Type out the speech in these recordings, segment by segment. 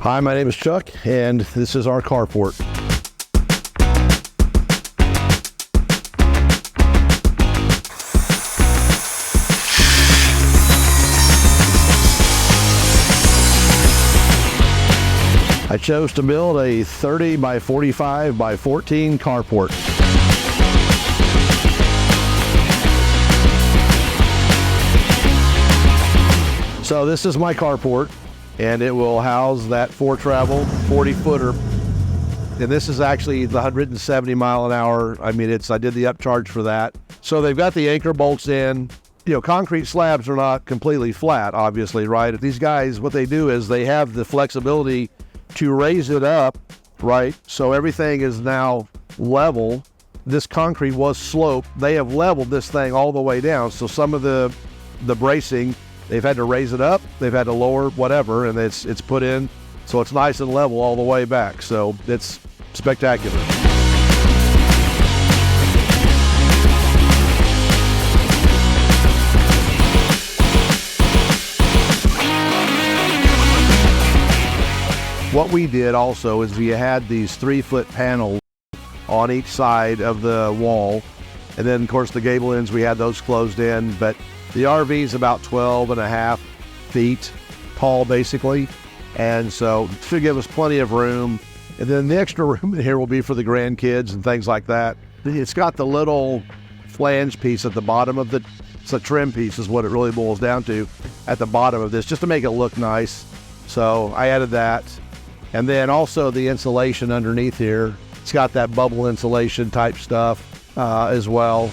Hi, my name is Chuck, and this is our carport. I chose to build a 30 by 45 by 14 carport. So this is my carport, and it will house that 4-travel 40-footer. And this is actually the 170 mile an hour. I mean, I did the upcharge for that. So they've got the anchor bolts in. You know, concrete slabs are not completely flat, obviously, right? If these guys, what they do is they have the flexibility to raise it up, right? So everything is now level. This concrete was sloped. They have leveled this thing all the way down. So some of the bracing, they've had to raise it up, they've had to lower whatever, and it's put in so it's nice and level all the way back. So it's spectacular. What we did also is we had these 3-foot panels on each side of the wall, and then of course the gable ends, we had those closed in, but the RV is about 12.5 feet tall basically, and so it should give us plenty of room. And then the extra room in here will be for the grandkids and things like that. It's got the little flange piece at the bottom of it's a trim piece is what it really boils down to at the bottom of this, just to make it look nice. So I added that. And then also the insulation underneath here, it's got that bubble insulation type stuff as well.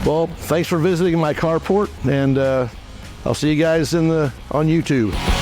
Well, thanks for visiting my carport, and I'll see you guys on YouTube.